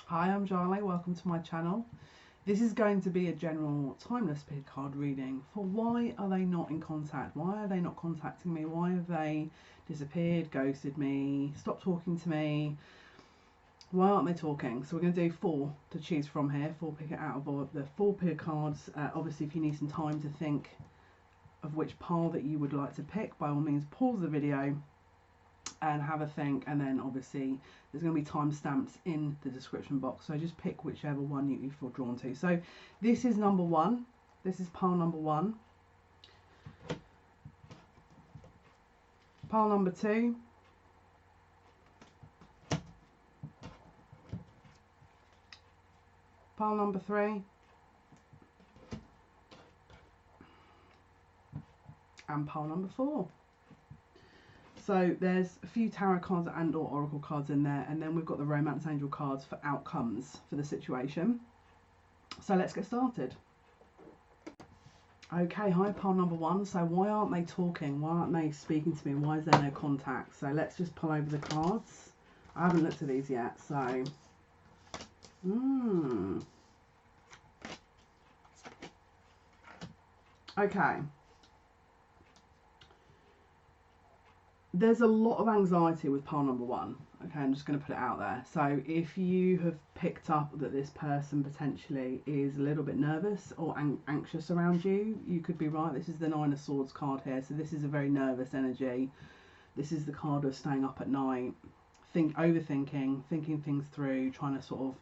Hi, I'm Jale, welcome to my channel. This is going to be a general timeless pick card reading for why are they not in contact? Why are they not contacting me? Why have they disappeared, ghosted me, stopped talking to me? Why aren't they talking? So we're going to do 4 to choose from here, 4 pick it out of the 4 pick cards. Obviously if you need some time to think of which pile that you would like to pick, by all means pause the video and have a think, and then obviously there's going to be timestamps in the description box, so just pick whichever one you feel drawn to. So this is number 1, this is pile number 1, pile number 2, pile number 3, and pile number 4. So there's a few tarot cards and or oracle cards in there, and then we've got the romance angel cards for outcomes for the situation. So let's get started. Okay, hi, pile number 1. So why aren't they talking? Why aren't they speaking to me? Why is there no contact? So let's just pull over the cards. I haven't looked at these yet, so okay. There's a lot of anxiety with pile number 1. Okay, I'm just going to put it out there. So if you have picked up that this person potentially is a little bit nervous or anxious around you, you could be right. This is the 9 of Swords card here. So this is a very nervous energy. This is the card of staying up at night, overthinking, thinking things through, trying to sort of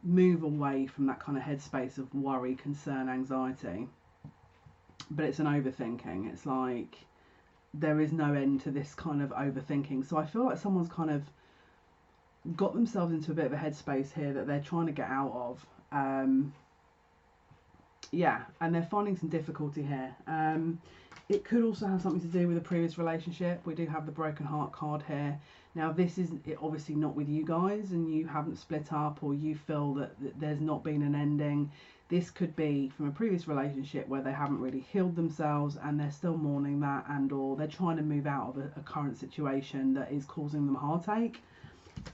move away from that kind of headspace of worry, concern, anxiety. But it's an overthinking. It's like there is no end to this kind of overthinking. So I feel like someone's kind of got themselves into a bit of a headspace here that they're trying to get out of. Yeah, and they're finding some difficulty here. It could also have something to do with a previous relationship. We do have the broken heart card here. Now this is obviously not with you guys, and you haven't split up, or you feel that there's not been an ending. This could be from a previous relationship where they haven't really healed themselves and they're still mourning that, and or they're trying to move out of a current situation that is causing them heartache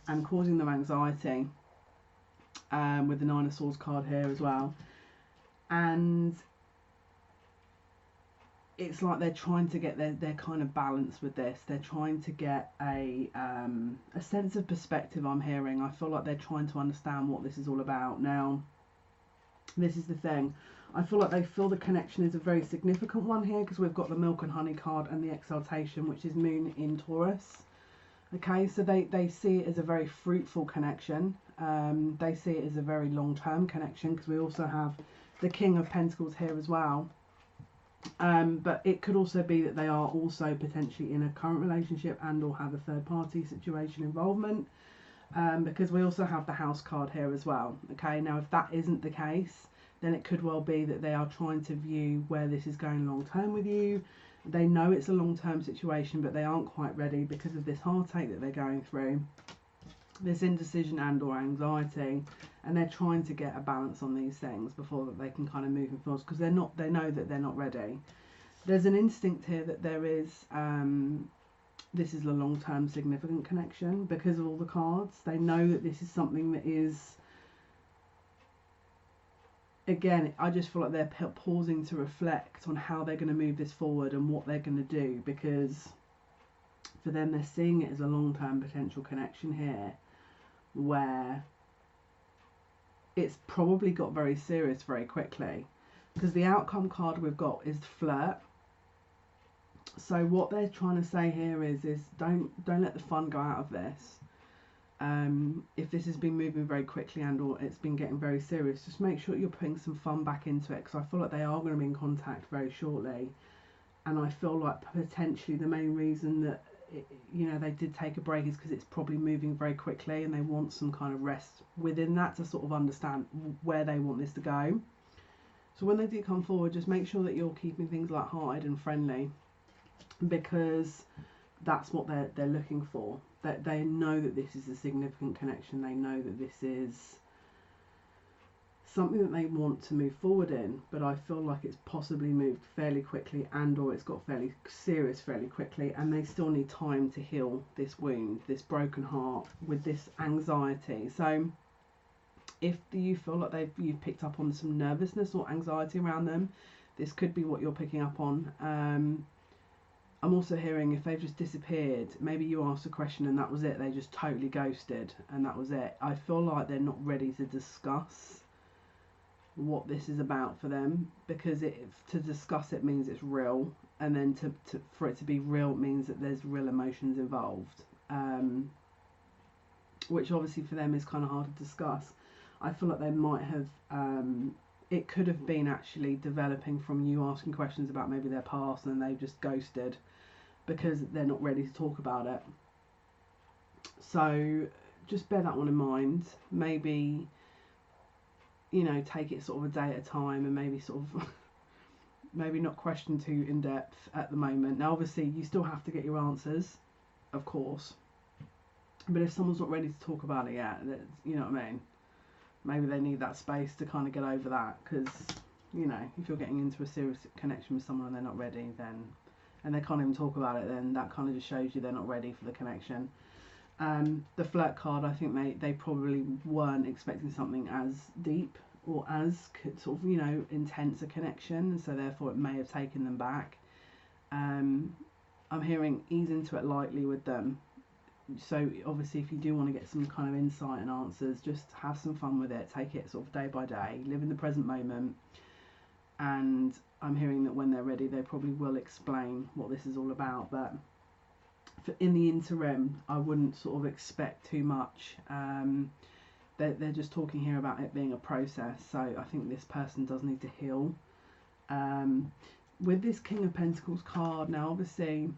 and causing them anxiety, with the 9 of Swords card here as well. And it's like they're trying to get their kind of balance with this. They're trying to get a sense of perspective, I'm hearing. I feel like they're trying to understand what this is all about. Now, this is the thing. I feel like they feel the connection is a very significant one here, because we've got the Milk and Honey card and the Exaltation, which is Moon in Taurus. Okay, so they see it as a very fruitful connection. They see it as a very long-term connection, because we also have the King of Pentacles here as well. But it could also be that they are also potentially in a current relationship and or have a third-party situation involvement. Because we also have the House card here as well. Okay, now if that isn't the case, then it could well be that they are trying to view where this is going long term with you. They know it's a long term situation, but they aren't quite ready because of this heartache that they're going through, this indecision and or anxiety, and they're trying to get a balance on these things before that they can kind of move forward, because they know that they're not ready. There's an instinct here that there is this is a long-term significant connection because of all the cards. They know that this is something that is, again, I just feel like they're pausing to reflect on how they're going to move this forward and what they're going to do, because for them they're seeing it as a long-term potential connection here, where it's probably got very serious very quickly, because the outcome card we've got is flirt. So what they're trying to say here is don't let the fun go out of this. If this has been moving very quickly and or it's been getting very serious, just make sure you're putting some fun back into it, because I feel like they are going to be in contact very shortly. And I feel like potentially the main reason that they did take a break is because it's probably moving very quickly, and they want some kind of rest within that to sort of understand where they want this to go. So when they do come forward, just make sure that you're keeping things light-hearted and friendly, because that's what they're looking for. That they know that this is a significant connection. They know that this is something that they want to move forward in, but I feel like it's possibly moved fairly quickly, and or it's got fairly serious fairly quickly, and they still need time to heal this wound, this broken heart with this anxiety. So If you feel like you've picked up on some nervousness or anxiety around them, this could be what you're picking up on. I'm also hearing if they've just disappeared, maybe you asked a question and that was it, they just totally ghosted and that was it. I feel like they're not ready to discuss what this is about for them, because to discuss it means it's real, and then for it to be real means that there's real emotions involved, which obviously for them is kind of hard to discuss. I feel like they might have, it could have been actually developing from you asking questions about maybe their past, and they've just ghosted because they're not ready to talk about it. So just bear that one in mind. Maybe, you know, take it sort of a day at a time, and maybe sort of maybe not question too in depth at the moment. Now obviously you still have to get your answers, of course, but if someone's not ready to talk about it yet, you know what I mean, maybe they need that space to kind of get over that, because, you know, if you're getting into a serious connection with someone and they're not ready, then, and they can't even talk about it, then that kind of just shows you they're not ready for the connection. The flirt card, I think they probably weren't expecting something as deep or as sort of, you know, intense a connection, so therefore it may have taken them back. I'm hearing ease into it lightly with them. So obviously if you do want to get some kind of insight and answers, just have some fun with it, take it sort of day by day, live in the present moment, and I'm hearing that when they're ready they probably will explain what this is all about. But in the interim, I wouldn't sort of expect too much. They're just talking here about it being a process, so I think this person does need to heal. With this King of Pentacles card, now obviously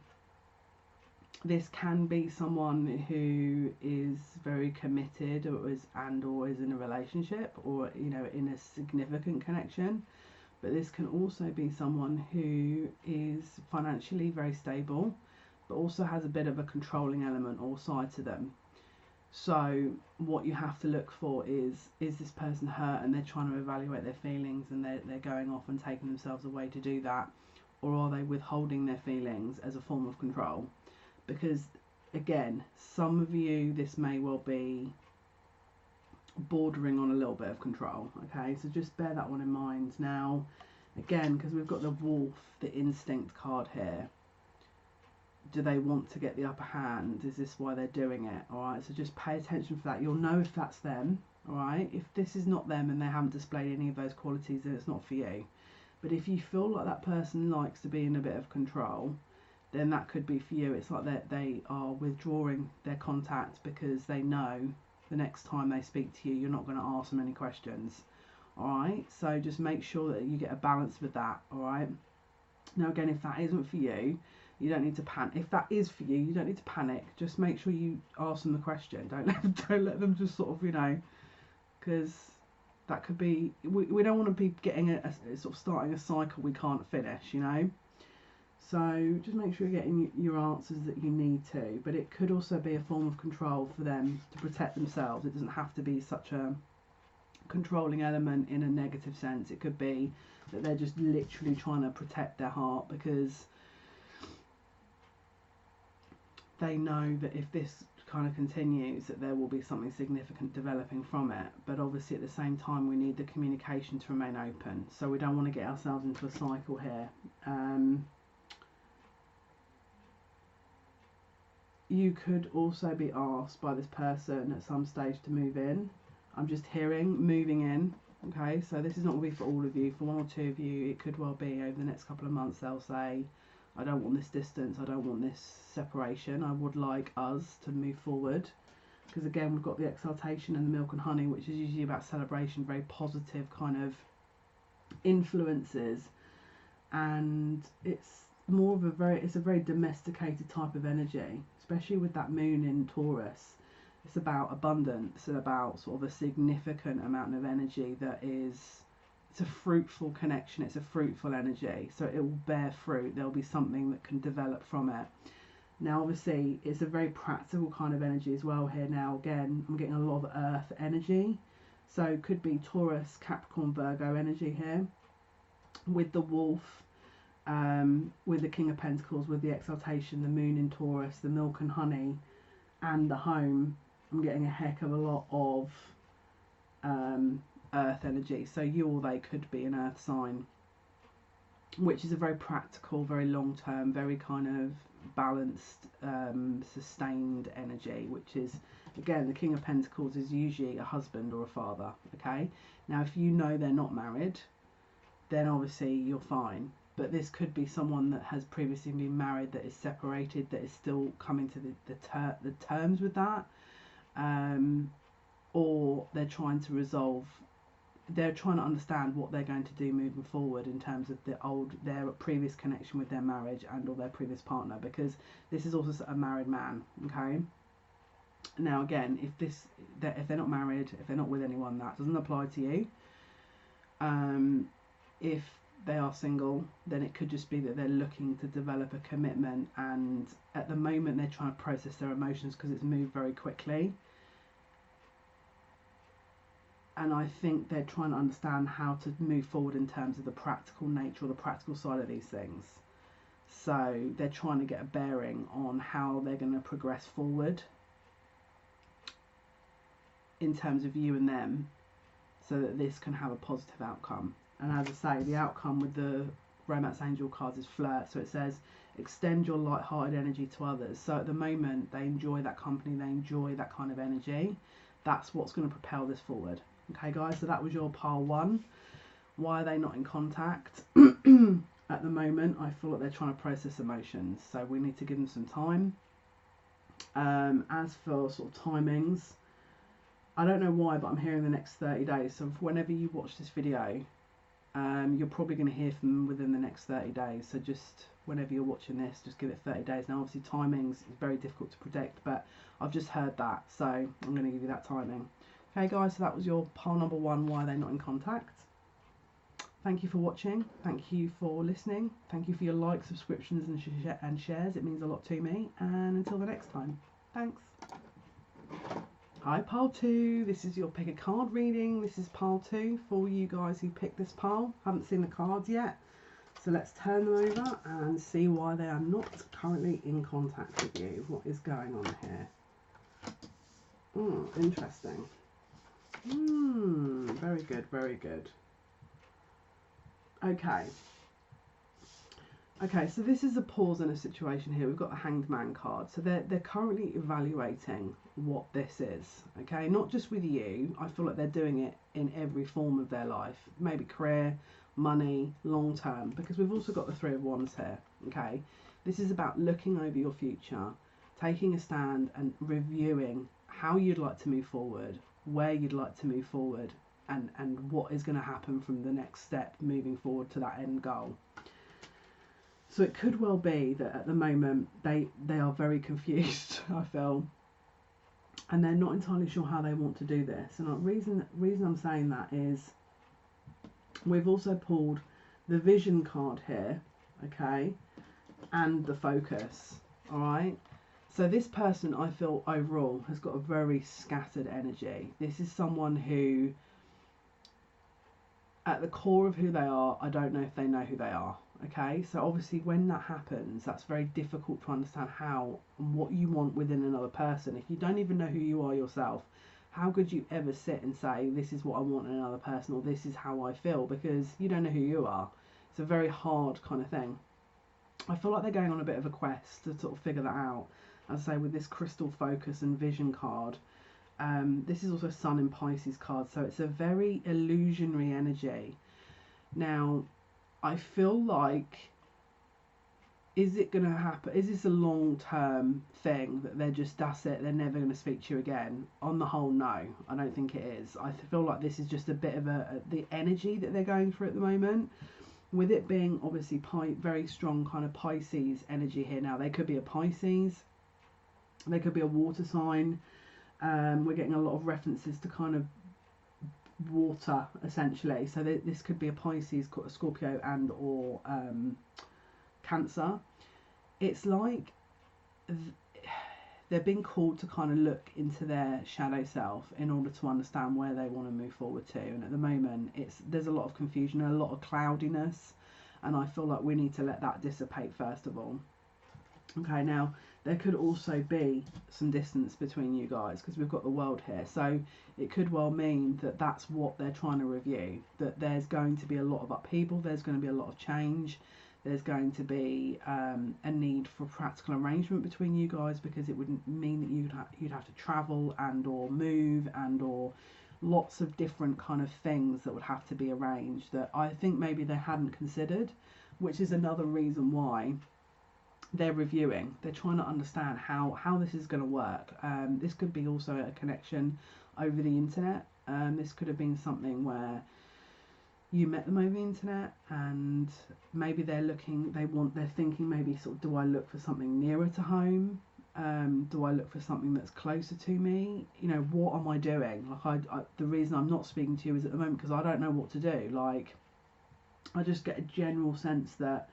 this can be someone who is very committed or is in a relationship, or, you know, in a significant connection, but this can also be someone who is financially very stable but also has a bit of a controlling element or side to them. So what you have to look for is this person hurt and they're trying to evaluate their feelings and they're going off and taking themselves away to do that, or are they withholding their feelings as a form of control? Because again, some of you, this may well be bordering on a little bit of control, okay? So just bear that one in mind. Now again, because we've got the wolf, the instinct card here, do they want to get the upper hand? Is this why they're doing it? Alright, so just pay attention for that. You'll know if that's them, alright? If this is not them and they haven't displayed any of those qualities, then it's not for you. But if you feel like that person likes to be in a bit of control, then that could be for you. It's like they are withdrawing their contact because they know the next time they speak to you, you're not going to ask them any questions. Alright, so just make sure that you get a balance with that, alright? Now again, if that isn't for you, you don't need to panic. If that is for you, you don't need to panic. Just make sure you ask them the question. Don't let them just sort of, you know, because that could be, we don't want to be getting a sort of starting a cycle we can't finish, you know. So just make sure you're getting your answers that you need to. But it could also be a form of control for them to protect themselves. It doesn't have to be such a controlling element in a negative sense. It could be that they're just literally trying to protect their heart, because they know that if this kind of continues, that there will be something significant developing from it. But obviously at the same time, we need the communication to remain open, so we don't want to get ourselves into a cycle here. You could also be asked by this person at some stage to move in. I'm just hearing moving in, okay? So this is not going to be for all of you. For one or two of you, it could well be over the next couple of months they'll say, I don't want this distance, I don't want this separation, I would like us to move forward. Because again, we've got the exaltation and the milk and honey, which is usually about celebration, very positive kind of influences, and it's more of it's a very domesticated type of energy, especially with that moon in Taurus. It's about abundance and about sort of a significant amount of energy that is, it's a fruitful connection, it's a fruitful energy, so it will bear fruit. There'll be something that can develop from it. Now obviously it's a very practical kind of energy as well here. Now again, I'm getting a lot of earth energy, so it could be Taurus, Capricorn, Virgo energy here, with the wolf, with the King of Pentacles, with the exaltation, the moon in Taurus, the milk and honey, and the home. I'm getting a heck of a lot of earth energy. So you or they could be an earth sign, which is a very practical, very long term, very kind of balanced, sustained energy, which is, again, the King of Pentacles is usually a husband or a father. Okay, now if you know they're not married, then obviously you're fine, but this could be someone that has previously been married, that is separated, that is still coming to the terms with that, or they're trying to resolve, they're trying to understand what they're going to do moving forward in terms of their previous connection with their marriage and or their previous partner, because this is also a married man. Okay, now again, if they're not married, if they're not with anyone, that doesn't apply to you. If they are single, then it could just be that they're looking to develop a commitment, and at the moment they're trying to process their emotions because it's moved very quickly. And I think they're trying to understand how to move forward in terms of the practical nature or the practical side of these things. So they're trying to get a bearing on how they're going to progress forward in terms of you and them, so that this can have a positive outcome. And as I say, the outcome with the Romance Angel cards is flirt. So it says, extend your light-hearted energy to others. So at the moment, they enjoy that company, they enjoy that kind of energy. That's what's going to propel this forward. Okay, guys, so that was your pile 1. Why are they not in contact? At the moment, I feel like they're trying to process emotions. So we need to give them some time. As for sort of timings, I don't know why, but I'm hearing the next 30 days. So whenever you watch this video, you're probably going to hear from them within the next 30 days. So just whenever you're watching this, just give it 30 days. Now, obviously, timings is very difficult to predict, but I've just heard that, so I'm going to give you that timing. Okay, guys, so that was your pile number 1, why they're not in contact. Thank you for watching. Thank you for listening. Thank you for your likes, subscriptions, and shares. It means a lot to me. And until the next time, thanks. Hi, pile 2. This is your pick a card reading. This is pile 2 for you guys who picked this pile. Haven't seen the cards yet. So let's turn them over and see why they are not currently in contact with you. What is going on here? Interesting. Very good, very good. Okay. Okay, so this is a pause in a situation here. We've got a Hanged Man card. So they're currently evaluating what this is. Okay, not just with you. I feel like they're doing it in every form of their life. Maybe career, money, long term. Because we've also got the Three of Wands here. Okay, this is about looking over your future, taking a stand and reviewing how you'd like to move forward, where you'd like to move forward, and what is going to happen from the next step moving forward to that end goal. So it could well be that at the moment they are very confused, I feel, and they're not entirely sure how they want to do this. And the reason I'm saying that is we've also pulled the Vision card here, okay, and the Focus, all right? So this person, I feel, overall has got a very scattered energy. This is someone who, at the core of who they are, I don't know if they know who they are. Okay, so obviously when that happens, that's very difficult to understand how and what you want within another person. If you don't even know who you are yourself, how could you ever sit and say, this is what I want in another person, or this is how I feel, because you don't know who you are. It's a very hard kind of thing. I feel like they're going on a bit of a quest to sort of figure that out. As I say, with this Crystal Focus and Vision card, this is also Sun in Pisces card, so it's a very illusionary energy. Now, I feel like, is it going to happen? Is this a long-term thing that they're just, that's it, they're never going to speak to you again? On the whole, no, I don't think it is. I feel like this is just a bit of the energy that they're going through at the moment. With it being obviously very strong kind of Pisces energy here now. They could be a Pisces, they could be a water sign. We're getting a lot of references to kind of water, essentially. So this could be a Pisces, a Scorpio, and or Cancer. It's like they're being called to kind of look into their shadow self in order to understand where they want to move forward to. And at the moment, there's a lot of confusion, a lot of cloudiness, and I feel like we need to let that dissipate first of all. Okay, now there could also be some distance between you guys, because we've got the world here. So it could well mean that that's what they're trying to review, that there's going to be a lot of upheaval, there's going to be a lot of change, there's going to be a need for practical arrangement between you guys, because it would mean that you'd have to travel and or move and or lots of different kind of things that would have to be arranged that I think maybe they hadn't considered, which is another reason why they're reviewing. They're trying to understand how this is going to work. This could be also a connection over the internet. This could have been something where you met them over the internet, and maybe they're thinking maybe sort of, do I look for something nearer to home? Do I look for something that's closer to me? You know, what am I doing? Like, the reason I'm not speaking to you is at the moment because I don't know what to do. Like, I just get a general sense that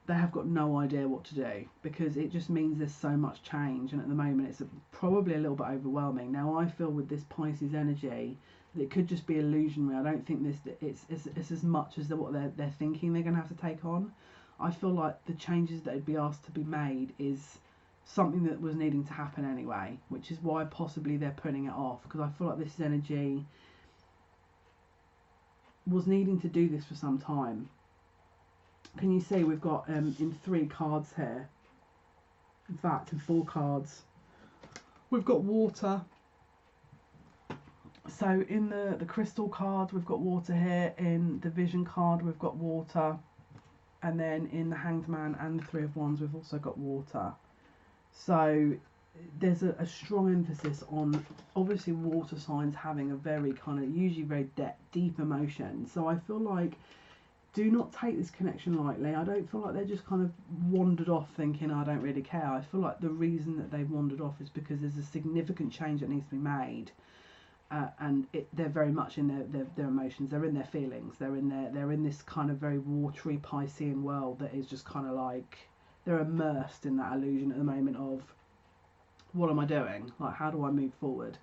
they have got no idea what to do, because it just means there's so much change, and at the moment it's probably a little bit overwhelming. Now, I feel with this Pisces energy that it could just be illusionary. I don't think it's as much as what they're thinking they're going to have to take on. I feel like the changes that would be asked to be made is something that was needing to happen anyway, which is why possibly they're putting it off, because I feel like this energy was needing to do this for some time. Can you see we've got in 3 cards here, in fact in 4 cards, we've got water. So in the crystal card we've got water here, in the vision card we've got water, and then in the Hanged Man and the 3 of Wands we've also got water. So there's a strong emphasis on obviously water signs having a very kind of usually very deep emotion. So I feel like, do not take this connection lightly. I don't feel like they're just kind of wandered off thinking, I don't really care. I feel like the reason that they've wandered off is because there's a significant change that needs to be made, and they're very much in their emotions. They're in their feelings. They're in this kind of very watery Piscean world that is just kind of like they're immersed in that illusion at the moment of, what am I doing? Like, how do I move forward?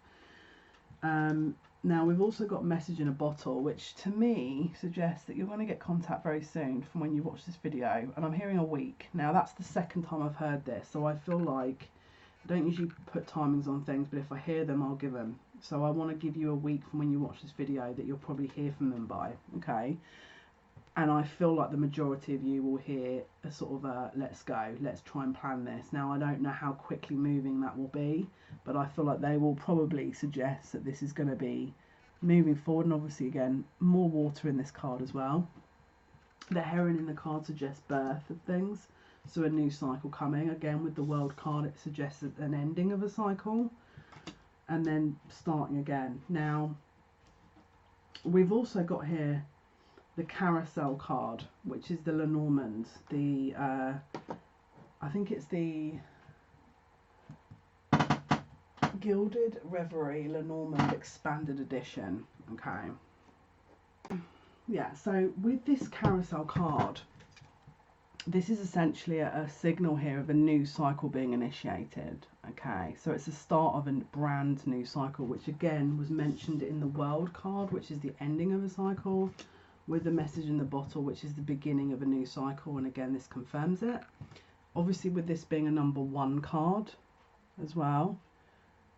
Now, we've also got message in a bottle, which to me suggests that you're going to get contact very soon from when you watch this video. And I'm hearing a week. Now, that's the second time I've heard this. So I feel like, I don't usually put timings on things, but if I hear them, I'll give them. So I want to give you a week from when you watch this video that you'll probably hear from them by, okay? And I feel like the majority of you will hear a sort of a, let's go, let's try and plan this. Now, I don't know how quickly moving that will be, but I feel like they will probably suggest that this is going to be moving forward. And obviously, again, more water in this card as well. The heron in the card suggests birth of things, so a new cycle coming. Again, with the world card, it suggests an ending of a cycle and then starting again. Now, we've also got here the carousel card, which is the Lenormand, the I think it's the Gilded Reverie Lenormand Expanded Edition. Okay, yeah, so with this carousel card, this is essentially a signal here of a new cycle being initiated. Okay, so it's the start of a brand new cycle, which again was mentioned in the world card, which is the ending of a cycle, with the message in the bottle, which is the beginning of a new cycle. And again, this confirms it. Obviously, with this being a number 1 card as well,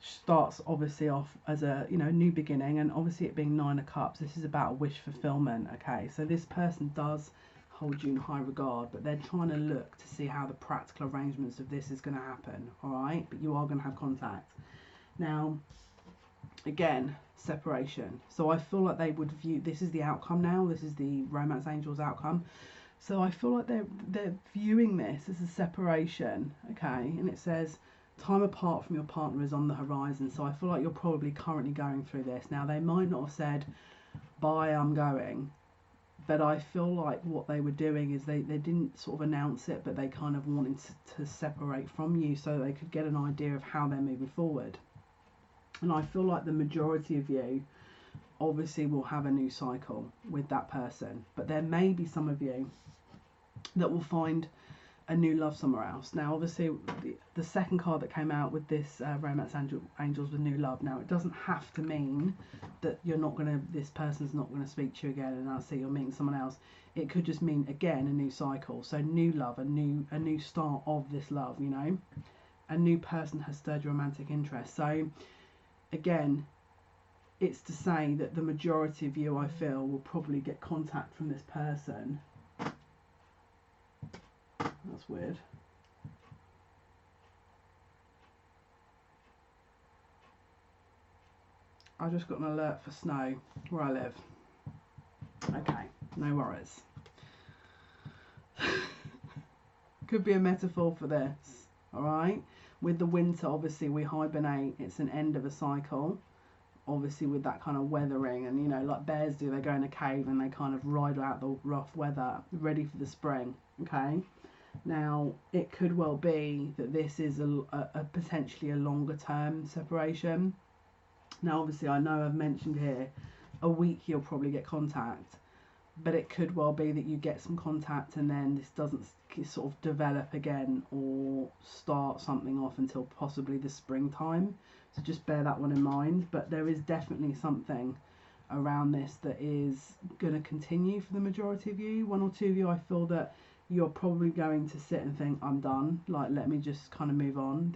starts obviously off as a, you know, new beginning, and obviously it being 9 of Cups, this is about wish fulfillment. Okay, so this person does hold you in high regard, but they're trying to look to see how the practical arrangements of this is going to happen. All right, but you are going to have contact. Now, again, separation. So I feel like they would view this is the outcome now. This is the romance angel's outcome. So I feel like they're viewing this as a separation. Okay, and it says time apart from your partner is on the horizon. So I feel like you're probably currently going through this. Now, they might not have said, bye, I'm going, but I feel like what they were doing is they didn't sort of announce it, but they kind of wanted to separate from you so they could get an idea of how they're moving forward. And I feel like the majority of you obviously will have a new cycle with that person, but there may be some of you that will find a new love somewhere else. Now, obviously, the second card that came out with this romance angels with new love. Now, it doesn't have to mean that this person's not gonna speak to you again, and I'll see you're meeting someone else. It could just mean, again, a new cycle. So new love, a new start of this love, you know. a new person has stirred your romantic interest. So again, it's to say that the majority of you, I feel, will probably get contact from this person. That's weird. I just got an alert for snow where I live. Okay, no worries. Could be a metaphor for this, alright? With the winter, obviously, we hibernate. It's an end of a cycle. Obviously, with that kind of weathering, and, you know, like bears do, they go in a cave and they kind of ride out the rough weather, ready for the spring, okay? Now, it could well be that this is a potentially a longer term separation. Now, obviously, I know I've mentioned here a week you'll probably get contact, but it could well be that you get some contact and then this doesn't sort of develop again or start something off until possibly the springtime. So just bear that one in mind. But there is definitely something around this that is going to continue for the majority of you. One or two of you, I feel that you're probably going to sit and think, I'm done. Like, let me just kind of move on.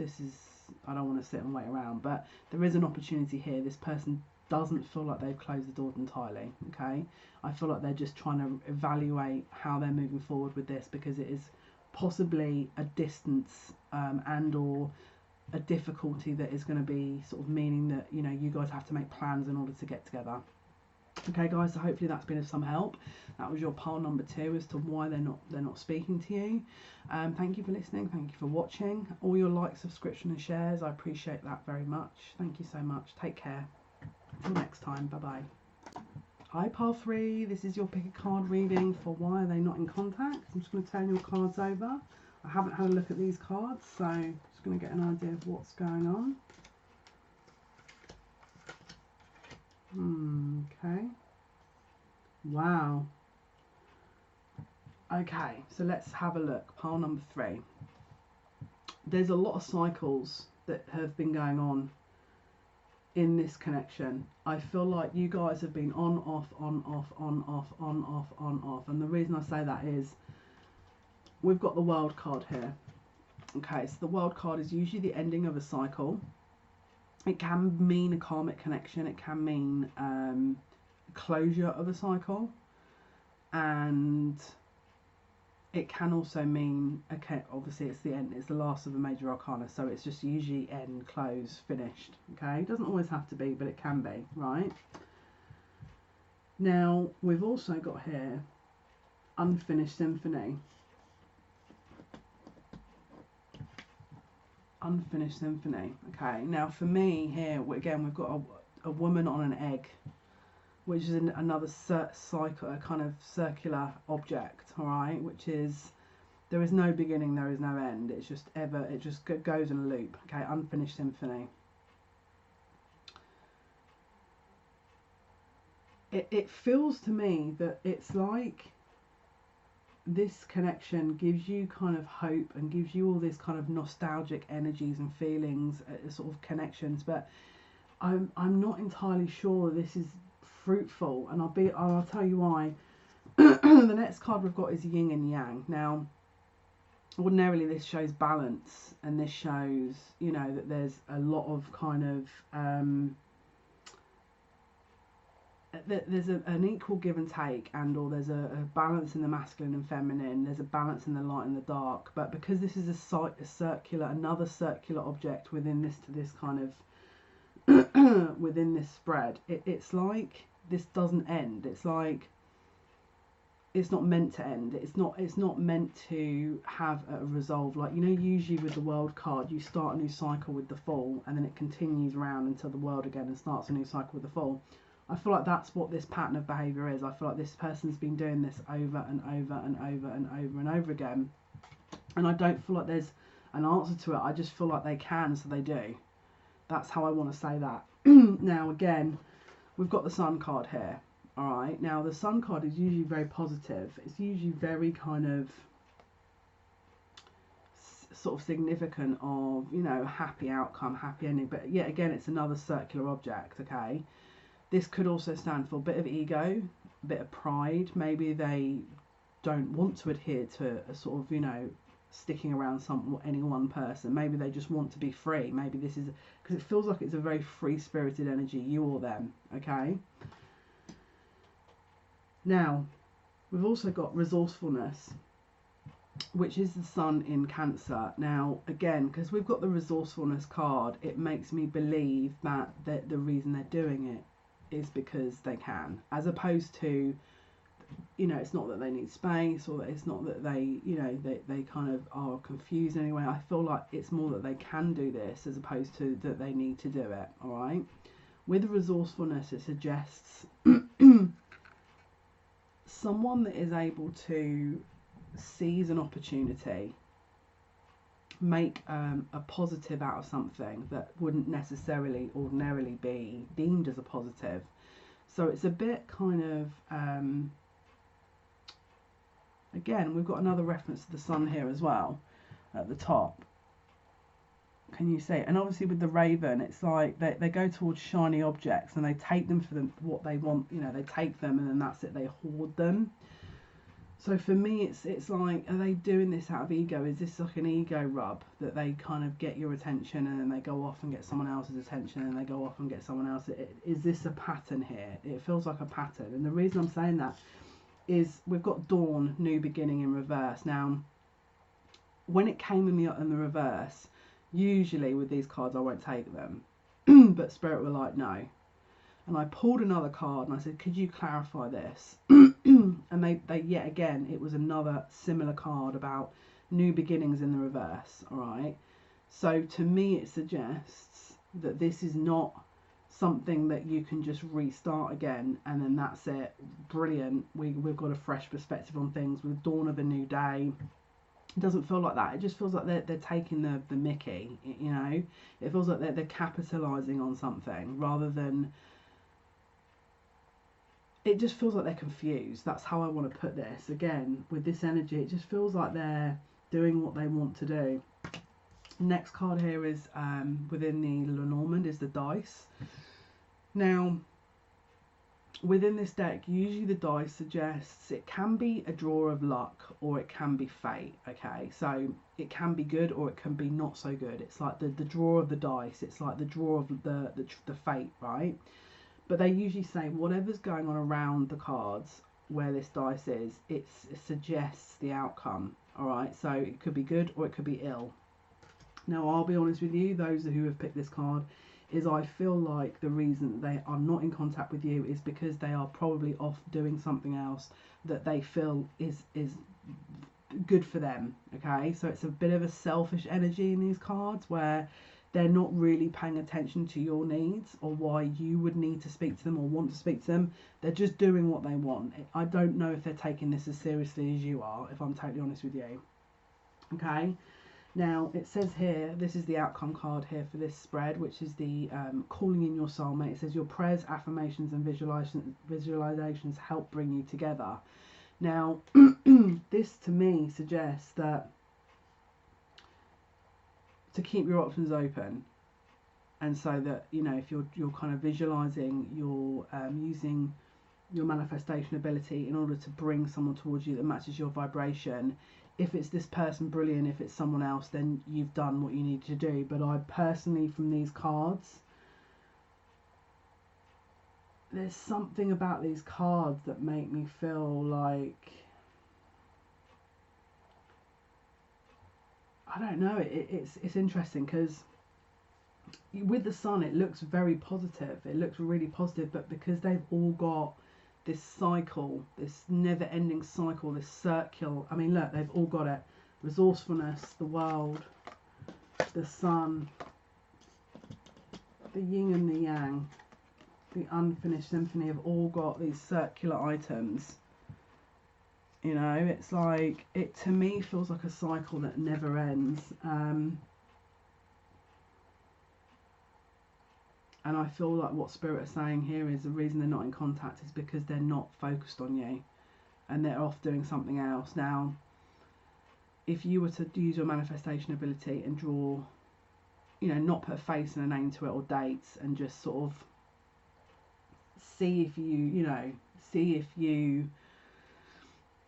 I don't want to sit and wait around. But there is an opportunity here. This person doesn't feel like they've closed the doors entirely, okay? I feel like they're just trying to evaluate how they're moving forward with this, because it is possibly a distance and or a difficulty that is going to be sort of meaning that, you know, you guys have to make plans in order to get together. Okay, guys, so hopefully that's been of some help. That was your pile number 2 as to why they're not speaking to you. Thank you for listening. Thank you for watching. All your likes, subscription and shares, I appreciate that very much. Thank you so much. Take care. Until next time. Bye-bye. Hi, pile 3. This is your pick a card reading for why are they not in contact. I'm just going to turn your cards over. I haven't had a look at these cards, so I'm just going to get an idea of what's going on. Okay. Wow. Okay, so let's have a look. Pile number 3. There's a lot of cycles that have been going on in this connection. I feel like you guys have been on, off, on, off, on, off, on, off, on, off. And the reason I say that is we've got the World card here. Okay, so the World card is usually the ending of a cycle. It can mean a karmic connection. It can mean closure of a cycle. And it can also mean, okay, obviously it's the end, it's the last of a major arcana, so it's just usually end, close, finished, okay? It doesn't always have to be, but it can be, right? Now, we've also got here Unfinished Symphony. Unfinished Symphony, okay? Now, for me here, again, we've got a woman on an egg, which is another cycle, a kind of circular object, all right? Which is, there is no beginning, there is no end. It's just it just goes in a loop, okay? Unfinished Symphony. It feels to me that it's like this connection gives you kind of hope and gives you all this kind of nostalgic energies and feelings, sort of connections, but I'm not entirely sure this is fruitful, and I'll tell you why. The next card we've got is Yin and Yang. Now, ordinarily this shows balance, and this shows, you know, that there's a lot of kind of there's an equal give and take, and or there's a balance in the masculine and feminine. There's a balance in the light and the dark. But because this is another circular object within this kind of within this spread, it's like this doesn't end. It's like it's not meant to end. It's not meant to have a resolve. Like, you know, usually with the World card, you start a new cycle with the Fool, and then it continues around until the World again and starts a new cycle with the Fool. I feel like that's what this pattern of behaviour is. I feel like this person's been doing this over and over and over and over and over again, and I don't feel like there's an answer to it. I just feel like they can, so they do. That's how I want to say that. Now, again, we've got the Sun card here. All right. Now, the Sun card is usually very positive. It's usually very kind of sort of significant of, you know, happy outcome, happy ending. But yet again, it's another circular object, okay? This could also stand for a bit of ego, a bit of pride. Maybe they don't want to adhere to a sort of, you know, sticking around any one person. Maybe they just want to be free. Maybe this is, because it feels like it's a very free-spirited energy, you or them, okay? Now, we've also got resourcefulness, which is the sun in Cancer. Now, again, because we've got the resourcefulness card, it makes me believe that the reason they're doing it is because they can, as opposed to, you know, it's not that they need space, or that it's not that they, you know, they kind of are confused anyway. I feel like it's more that they can do this as opposed to that they need to do it, all right? With resourcefulness, it suggests someone that is able to seize an opportunity, make a positive out of something that wouldn't necessarily ordinarily be deemed as a positive. So it's a bit kind of, again, we've got another reference to the sun here as well at the top. Can you see? And obviously with the raven, it's like they go towards shiny objects and they take them for what they want. You know, they take them and then that's it. They hoard them. So for me, it's like, are they doing this out of ego? Is this like an ego rub that they kind of get your attention and then they go off and get someone else's attention and they go off and get someone else? Is this a pattern here? It feels like a pattern. And the reason I'm saying that is we've got dawn, new beginning in reverse. Now, when it came in the reverse, usually with these cards I won't take them, but Spirit were like, no. And I pulled another card and I said, could you clarify this? And they yet again, it was another similar card about new beginnings in the reverse, all right? So to me it suggests that this is not something that you can just restart again and then that's it, brilliant, we've got a fresh perspective on things with dawn of a new day. It doesn't feel like that. It just feels like they're taking the mickey, you know? It feels like they're capitalising on something rather than... It just feels like they're confused. That's how I want to put this. Again, with this energy, it just feels like they're doing what they want to do. Next card here is, within the Lenormand, is the dice. Now, within this deck, usually the dice suggests it can be a draw of luck or it can be fate, okay? So it can be good or it can be not so good. It's like the draw of the dice. It's like the draw of the fate, right? But they usually say whatever's going on around the cards where this dice is, it suggests the outcome, all right? So it could be good or it could be ill. Now, I'll be honest with you, those who have picked this card, is I feel like the reason they are not in contact with you is because they are probably off doing something else that they feel is good for them, okay? So it's a bit of a selfish energy in these cards where they're not really paying attention to your needs or why you would need to speak to them or want to speak to them. They're just doing what they want. I don't know if they're taking this as seriously as you are, if I'm totally honest with you. Okay, now it says here, this is the outcome card here for this spread, which is the calling in your soulmate. It says your prayers, affirmations and visualizations help bring you together. Now, this to me suggests that to keep your options open, and so that, you know, if you're kind of visualizing, you're using your manifestation ability in order to bring someone towards you that matches your vibration. If it's this person, brilliant. If it's someone else, then you've done what you need to do. But I personally, from these cards, there's something about these cards that make me feel like, I don't know, it's interesting because with the sun it looks very positive, it looks really positive, but because they've all got this cycle, this never-ending cycle, this circle, I mean look, they've all got it, resourcefulness, the world, the sun, the yin and the yang, the unfinished symphony have all got these circular items. You know, it's like, it to me feels like a cycle that never ends. And I feel like what Spirit is saying here is the reason they're not in contact is because they're not focused on you and they're off doing something else. Now, if you were to use your manifestation ability and draw, you know, not put a face and a name to it or dates and just sort of see if you, you know, see if you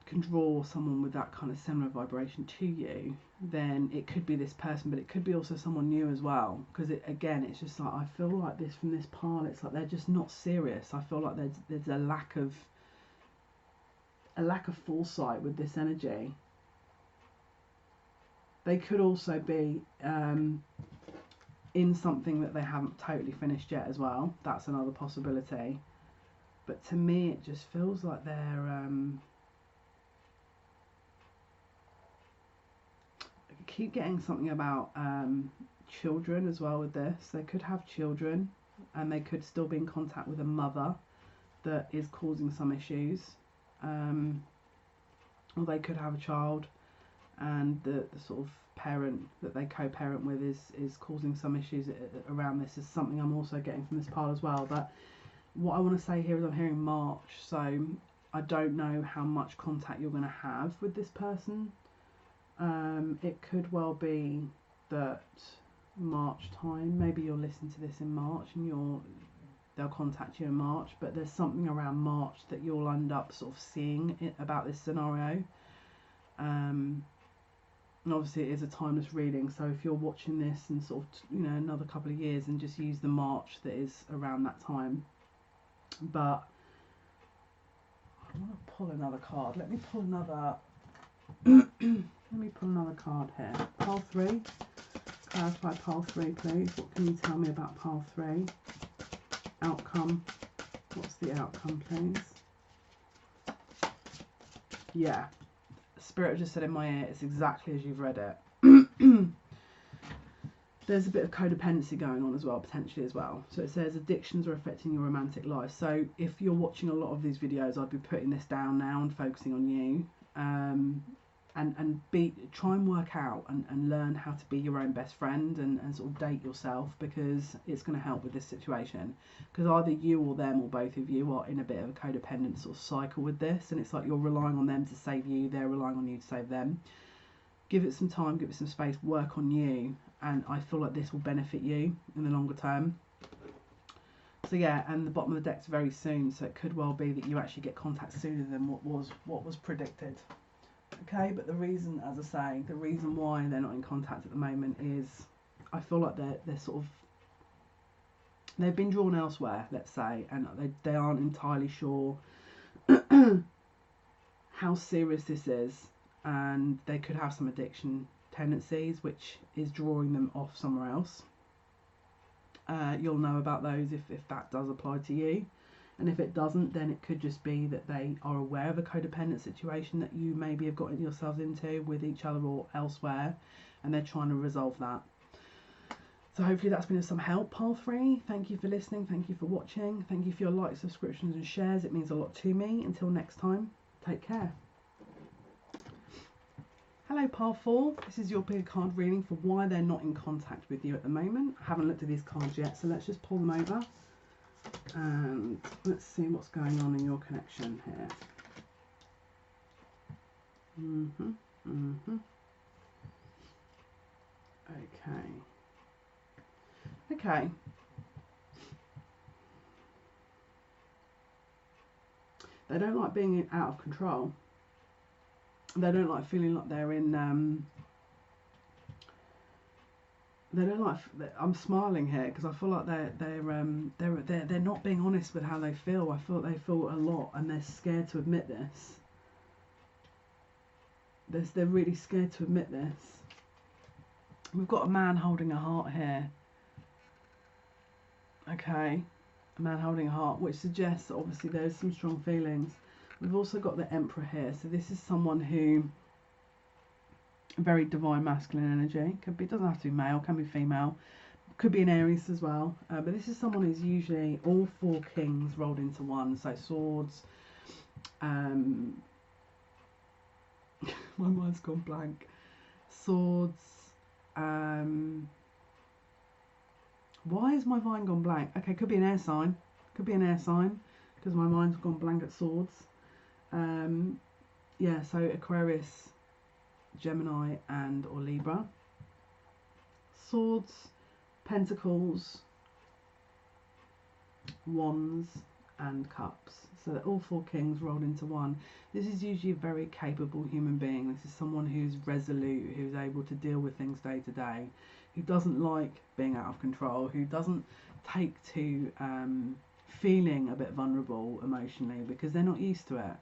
can draw someone with that kind of similar vibration to you, then it could be this person, but it could be also someone new as well. Because again, it's just like, I feel like this from this pile, it's like they're just not serious. I feel like there's a lack of foresight with this energy. They could also be in something that they haven't totally finished yet as well. That's another possibility. But to me, it just feels like they're I keep getting something about children as well with this. They could have children, and they could still be in contact with a mother that is causing some issues, or they could have a child, and the sort of parent that they co-parent with is causing some issues around this. Is something I'm also getting from this pile as well. But what I want to say here is I'm hearing March, so I don't know how much contact you're going to have with this person. It could well be that March time, maybe you'll listen to this in March and they'll contact you in March, but there's something around March that you'll end up sort of seeing about this scenario. And obviously it is a timeless reading, so if you're watching this in sort of, another couple of years, and just use the March that is around that time. But I want to pull another card. Let me pull another card here. Pile 3. Clarify pile 3, please. What can you tell me about pile 3? Outcome. What's the outcome, please? Yeah. Spirit just said in my ear, it's exactly as you've read it. There's a bit of codependency going on as well, potentially as well. So it says addictions are affecting your romantic life. So if you're watching a lot of these videos, I'd be putting this down now and focusing on you. And try and work out and learn how to be your own best friend and sort of date yourself, because it's going to help with this situation. Because either you or them or both of you are in a bit of a codependent sort of cycle with this, and it's like you're relying on them to save you, they're relying on you to save them. Give it some time, give it some space, work on you, and I feel like this will benefit you in the longer term. So yeah, and the bottom of the deck's very soon, so it could well be that you actually get contact sooner than what was predicted. Okay, but the reason, as I say, the reason why they're not in contact at the moment is I feel like they're sort of, they've been drawn elsewhere, let's say, and they aren't entirely sure how serious this is, and they could have some addiction tendencies which is drawing them off somewhere else. You'll know about those if that does apply to you. And if it doesn't, then it could just be that they are aware of a codependent situation that you maybe have gotten yourselves into with each other or elsewhere, and they're trying to resolve that. So hopefully that's been of some help, pile 3. Thank you for listening. Thank you for watching. Thank you for your likes, subscriptions and shares. It means a lot to me. Until next time, take care. Hello, pile 4. This is your big card reading for why they're not in contact with you at the moment. I haven't looked at these cards yet, so let's just pull them over. And let's see what's going on in your connection here. Okay. They don't like being out of control. They don't like feeling like they're in they don't like. I'm smiling here because I feel like they're not being honest with how they feel. I feel like they feel a lot, and they're scared to admit this. They're really scared to admit this. We've got a man holding a heart here. Okay, a man holding a heart, which suggests that obviously there's some strong feelings. We've also got the Emperor here, so this is someone who, very divine masculine energy. Could be, doesn't have to be male, can be female, could be an Aries as well. But this is someone who's usually all 4 kings rolled into one. So swords. My mind's gone blank. Swords. Why is my mind gone blank? Okay, could be an air sign. Could be an air sign because my mind's gone blank at swords. Yeah, so Aquarius, Gemini and or Libra. Swords, Pentacles, Wands and Cups. So that all 4 kings rolled into one. This is usually a very capable human being. This is someone who's resolute, who's able to deal with things day to day, who doesn't like being out of control, who doesn't take to feeling a bit vulnerable emotionally, because they're not used to it.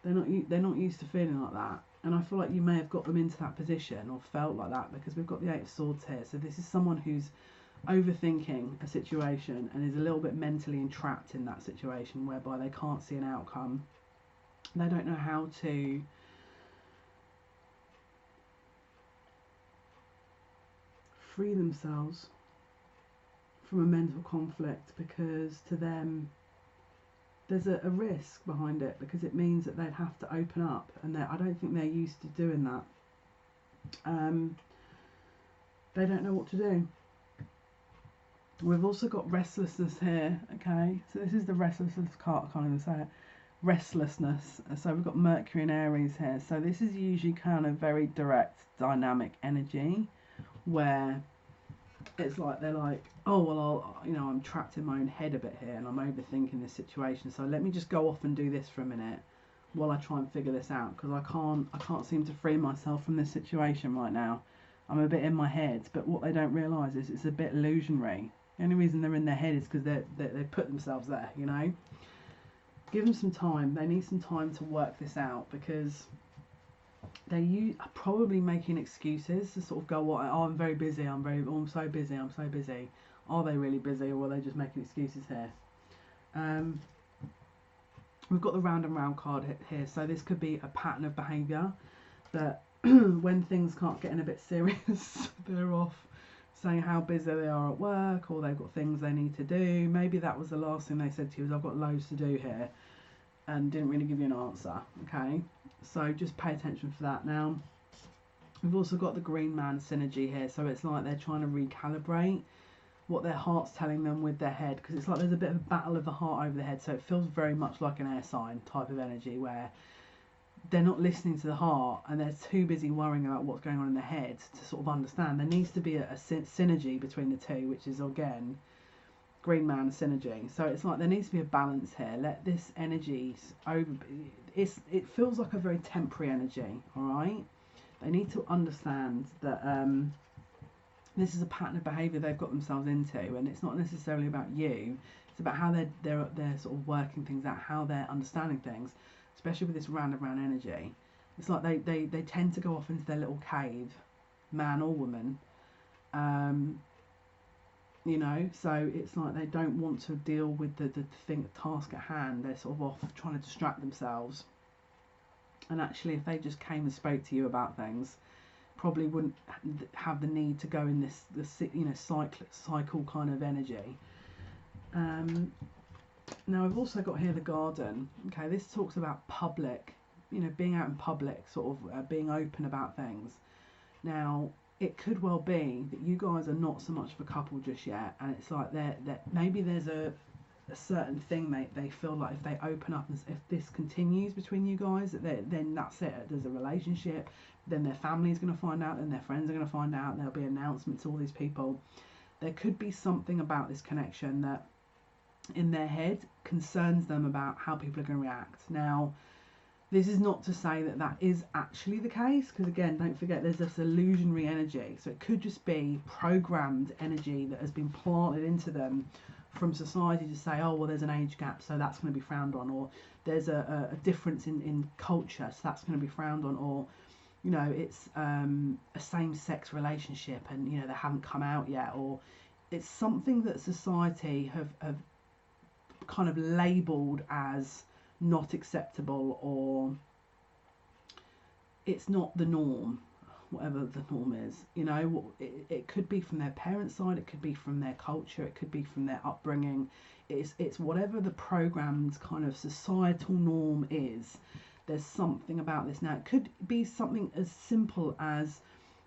They're not used to feeling like that. And I feel like you may have got them into that position or felt like that, because we've got the 8 of Swords here. So this is someone who's overthinking a situation and is a little bit mentally entrapped in that situation, whereby they can't see an outcome. They don't know how to free themselves from a mental conflict, because to them there's a risk behind it, because it means that they'd have to open up, and I don't think they're used to doing that. They don't know what to do. We've also got restlessness here, okay? So this is the restlessness card, I can't even say it. Restlessness. So we've got Mercury and Aries here. So this is usually kind of very direct, dynamic energy, where it's like they're like, oh well, I'm trapped in my own head a bit here, and I'm overthinking this situation. So let me just go off and do this for a minute while I try and figure this out, because I can't seem to free myself from this situation right now. I'm a bit in my head. But what they don't realise is it's a bit illusionary. The only reason they're in their head is because they put themselves there, you know. Give them some time. They need some time to work this out, because they are probably making excuses to sort of go, "What? Oh, I'm very busy. I'm so busy. I'm so busy." Are they really busy, or are they just making excuses here? We've got the round and round card here, so this could be a pattern of behaviour that when things can't get in a bit serious, they're off saying how busy they are at work, or they've got things they need to do. Maybe that was the last thing they said to you, is I've got loads to do here, and didn't really give you an answer. Okay, so just pay attention for that. Now we've also got the green man synergy here, so it's like they're trying to recalibrate what their heart's telling them with their head, because it's like there's a bit of a battle of the heart over the head. So it feels very much like an air sign type of energy, where they're not listening to the heart, and they're too busy worrying about what's going on in their head to sort of understand. There needs to be a synergy between the two, which is again green man synergy. So it's like there needs to be a balance here. Let this energy it feels like a very temporary energy. All right, they need to understand that this is a pattern of behaviour they've got themselves into, and it's not necessarily about you. It's about how they're sort of working things out, how they're understanding things, especially with this round and round energy. It's like they tend to go off into their little cave, man or woman, you know, so it's like they don't want to deal with the task at hand. They're sort of off trying to distract themselves, and actually if they just came and spoke to you about things, probably wouldn't have the need to go in this cycle kind of energy. Now we've also got here the garden. Okay, this talks about public, being out in public, sort of being open about things. Now it could well be that you guys are not so much of a couple just yet, and it's like that maybe there's a certain thing they feel like if they open up, and if this continues between you guys, then that's it. There's a relationship. Then their family's going to find out, then their friends are going to find out, and there'll be announcements to all these people. There could be something about this connection that in their head concerns them about how people are going to react. Now this is not to say that is actually the case, because again, don't forget there's this illusionary energy, so it could just be programmed energy that has been planted into them from society to say, oh well, there's an age gap, so that's going to be frowned on, or there's a difference in culture, so that's going to be frowned on, or it's a same-sex relationship and they haven't come out yet, or it's something that society have kind of labelled as not acceptable, or it's not the norm, whatever the norm is. It could be from their parents' side, it could be from their culture, it could be from their upbringing. It's whatever the programmed kind of societal norm is. There's something about this. Now it could be something as simple as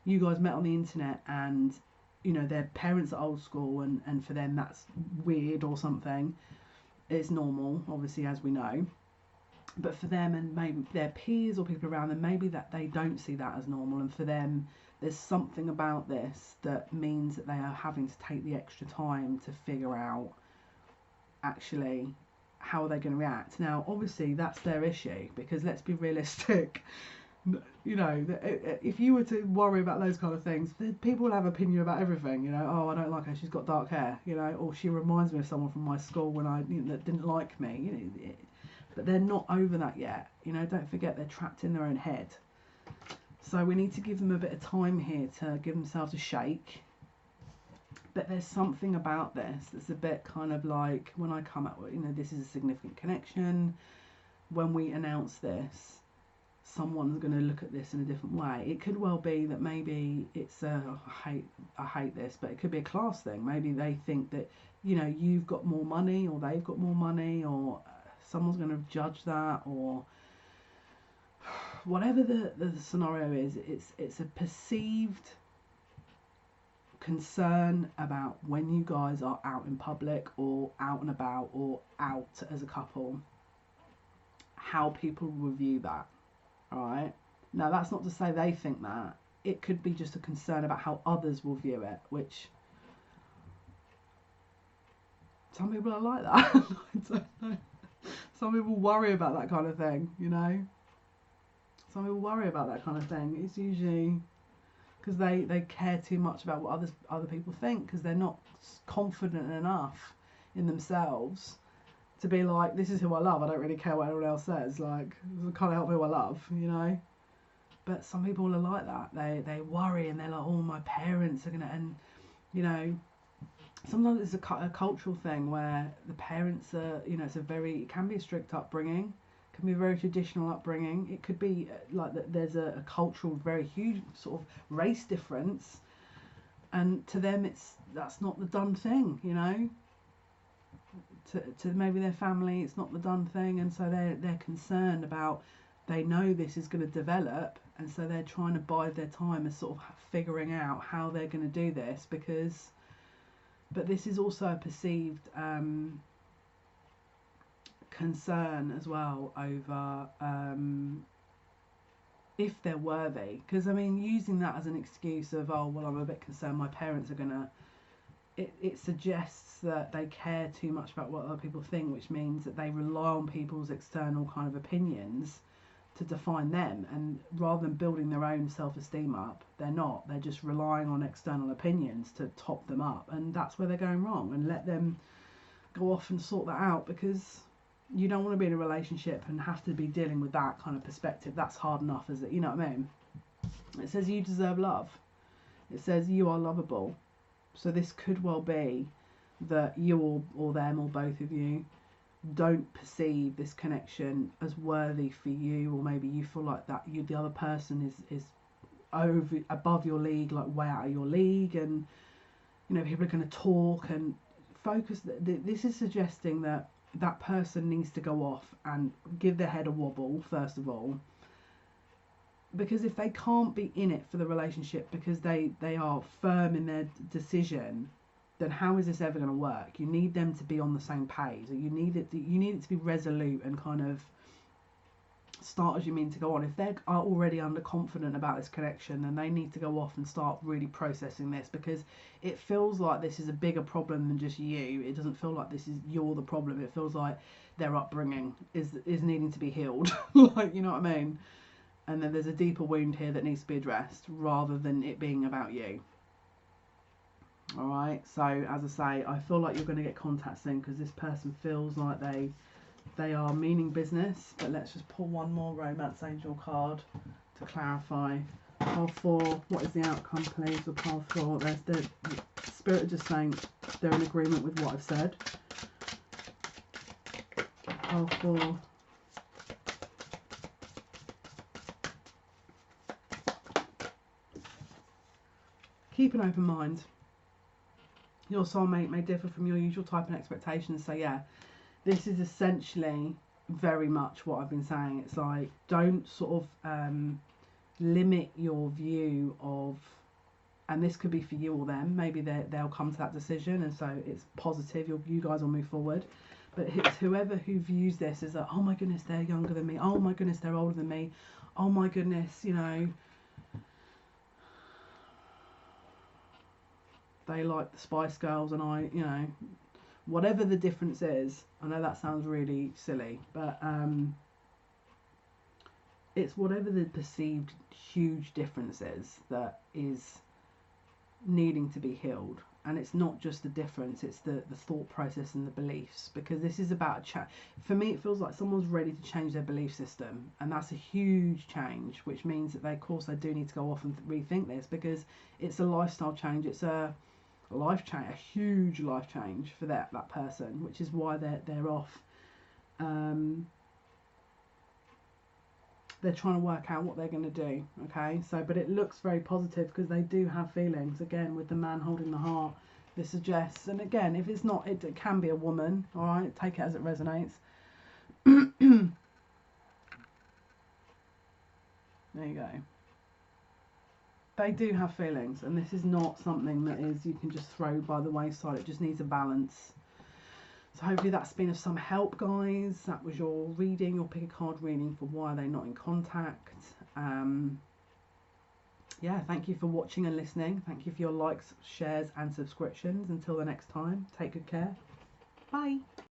you guys met on the internet, and their parents are old school, and for them that's weird or something. It's normal, obviously, as we know, but for them and maybe their peers or people around them, maybe that they don't see that as normal, and for them there's something about this that means that they are having to take the extra time to figure out actually how are they going to react? Now, obviously, that's their issue, because let's be realistic. You know, if you were to worry about those kind of things, people will have opinion about everything. You know, oh, I don't like her, she's got dark hair. You know, or she reminds me of someone from my school when that didn't like me. You know, but they're not over that yet. You know, don't forget, they're trapped in their own head. So we need to give them a bit of time here to give themselves a shake. But there's something about this that's a bit kind of like, when I come up with, you know, this is a significant connection. When we announce this, someone's going to look at this in a different way. It could well be that maybe it's I hate this, but it could be a class thing. Maybe they think that, you know, you've got more money, or they've got more money, or someone's going to judge that, or whatever the scenario is. It's a perceived concern about when you guys are out in public, or out and about, or out as a couple, how people will view that. Alright, now that's not to say they think that. It could be just a concern about how others will view it, which some people are like that. I don't know. Some people worry about that kind of thing, you know. Some people worry about that kind of thing. It's usually because they care too much about what other people think, because they're not confident enough in themselves to be like, this is who I love, I don't really care what anyone else says, like, I can't help who I love, you know. But some people are like that. They worry, and they're like, oh, my parents are gonna, and you know, sometimes it's a cultural thing where the parents are, you know, it can be a strict upbringing, it can be a very traditional upbringing. It could be like that there's a cultural, very huge sort of race difference, and to them that's not the done thing, you know. To maybe their family, it's not the done thing, and so they're concerned about, they know this is going to develop, and so they're trying to bide their time as sort of figuring out how they're going to do this, but this is also a perceived concern as well over if they're worthy, because I mean, using that as an excuse of, oh well, I'm a bit concerned my parents are going to, it suggests that they care too much about what other people think, which means that they rely on people's external kind of opinions to define them, and rather than building their own self-esteem up, they're just relying on external opinions to top them up, and that's where they're going wrong. And let them go off and sort that out, because you don't want to be in a relationship and have to be dealing with that kind of perspective. That's hard enough, as it, you know what I mean. It says you deserve love, it says you are lovable. So this could well be that you or them, or both of you, don't perceive this connection as worthy for you, or maybe you feel like that the other person is above your league, like way out of your league, and you know, people are going to talk and focus. This is suggesting that that person needs to go off and give their head a wobble, first of all, because if they can't be in it for the relationship because they are firm in their decision, then how is this ever going to work? You need them to be on the same page. You need it to be resolute and kind of start as you mean to go on. If they are already underconfident about this connection, then they need to go off and start really processing this, because it feels like this is a bigger problem than just you. It doesn't feel like you're the problem. It feels like their upbringing is needing to be healed. Like, you know what I mean? And then there's a deeper wound here that needs to be addressed, rather than it being about you. Alright, so as I say, I feel like you're going to get contact soon, because this person feels like they are meaning business. But let's just pull one more Romance Angel card to clarify. Pile 4, what is the outcome, please? Or pile 4, there's the Spirit just saying they're in agreement with what I've said. Pile 4. Keep an open mind. Your soulmate may differ from your usual type and expectations. So yeah, this is essentially very much what I've been saying. It's like, don't sort of limit your view of, and this could be for you or them, maybe they'll come to that decision, and so it's positive, you guys will move forward. But it's whoever who views this as like, oh my goodness, they're younger than me, oh my goodness, they're older than me, oh my goodness, you know, they like the Spice Girls and I, you know, whatever the difference is. I know that sounds really silly, but it's whatever the perceived huge difference is that is needing to be healed. And it's not just the difference, it's the thought process and the beliefs, because this is about for me it feels like someone's ready to change their belief system, and that's a huge change, which means that they, of course, they do need to go off and rethink this, because it's a lifestyle change, it's a life change, a huge life change for that person, which is why they're off. They're trying to work out what they're going to do. Okay, so but it looks very positive because they do have feelings. Again, with the man holding the heart, this suggests, and again, if it's not, it can be a woman. All right, take it as it resonates. There you go. They do have feelings, and this is not something that is you can just throw by the wayside. It just needs a balance. So hopefully that's been of some help, guys. That was your reading, your pick a card reading for why are they not in contact. Yeah, thank you for watching and listening. Thank you for your likes, shares and subscriptions. Until the next time, take good care. Bye.